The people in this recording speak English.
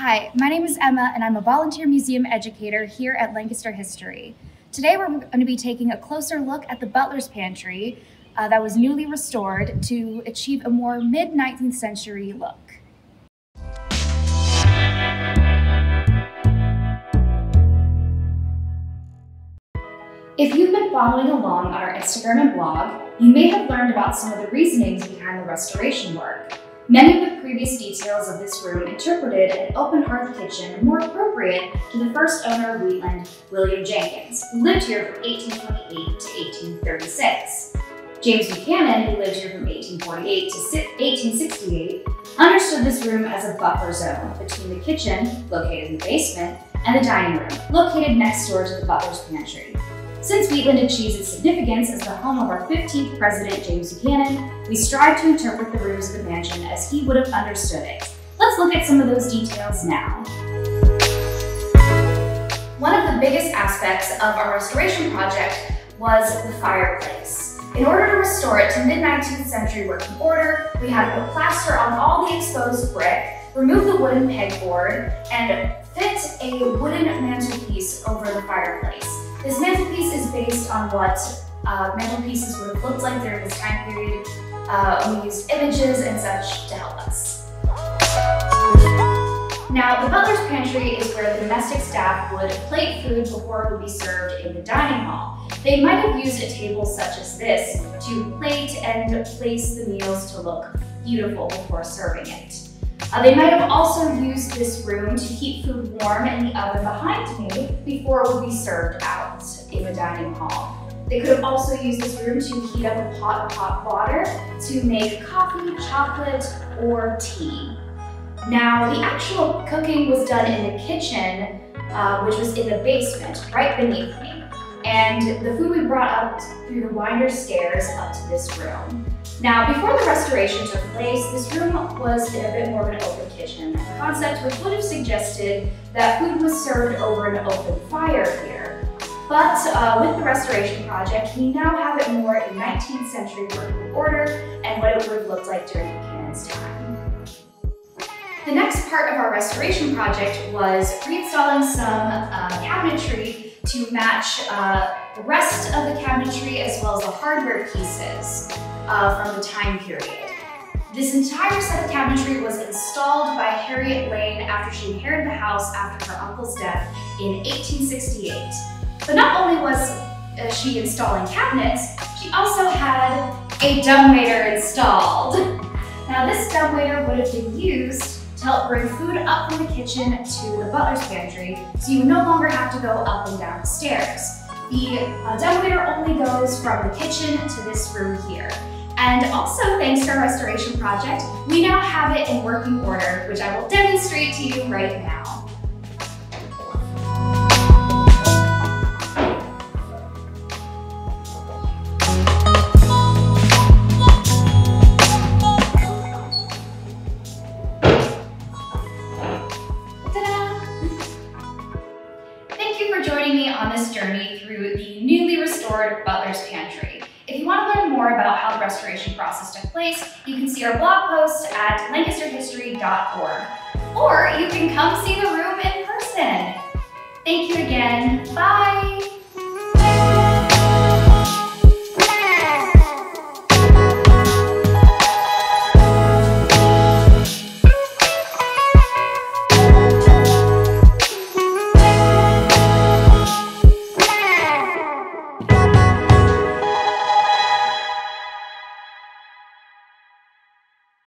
Hi, my name is Emma and I'm a volunteer museum educator here at Lancaster History. Today we're going to be taking a closer look at the Butler's Pantry that was newly restored to achieve a more mid-19th century look. If you've been following along on our Instagram and blog, you may have learned about some of the reasonings behind the restoration work. Many of the previous details of this room interpreted an open hearth kitchen more appropriate to the first owner of Wheatland, William Jenkins, who lived here from 1828 to 1836. James Buchanan, who lived here from 1848 to 1868, understood this room as a buffer zone between the kitchen, located in the basement, and the dining room, located next door to the Butler's Pantry. Since Wheatland achieved its significance as the home of our 15th president, James Buchanan, we strive to interpret the rooms of the mansion as he would have understood it. Let's look at some of those details now. One of the biggest aspects of our restoration project was the fireplace. In order to restore it to mid-19th century working order, we had to put plaster on all the exposed brick, remove the wooden pegboard, and fit a wooden mantelpiece over the fireplace. This mantelpiece is based on what mantelpieces would have looked like during this time period. We used images and such to help us. Now, the Butler's Pantry is where the domestic staff would plate food before it would be served in the dining hall. They might have used a table such as this to plate and place the meals to look beautiful before serving it. They might have also used this room to keep food warm in the oven behind me before it would be served out in the dining hall. They could have also used this room to heat up a pot of hot water to make coffee, chocolate, or tea. Now, the actual cooking was done in the kitchen, which was in the basement, right beneath me. And the food we brought up through the winder stairs up to this room. Now, before the restoration took place, this room was in a bit more of an open kitchen concept, which would have suggested that food was served over an open fire here. But with the restoration project, we now have it more in 19th century working order and what it would have looked like during Buchanan's time. The next part of our restoration project was reinstalling some cabinetry to match the rest of the cabinetry as well as the hardware pieces from the time period. This entire set of cabinetry was installed by Harriet Lane after she inherited the house after her uncle's death in 1868. But not only was she installing cabinets, she also had a dumbwaiter installed. Now, this dumbwaiter would have been used to help bring food up from the kitchen to the Butler's Pantry, so you would no longer have to go up and down the stairs. The dumbwaiter only goes from the kitchen to this room here. And also, thanks to our restoration project, we now have it in working order, which I will demonstrate to you right now. Thank you for joining me on this journey through the newly restored Butler's Pantry. If you want to learn more about how the restoration process took place, you can see our blog post at lancasterhistory.org. Or you can come see the room in person. Thank you again. Bye!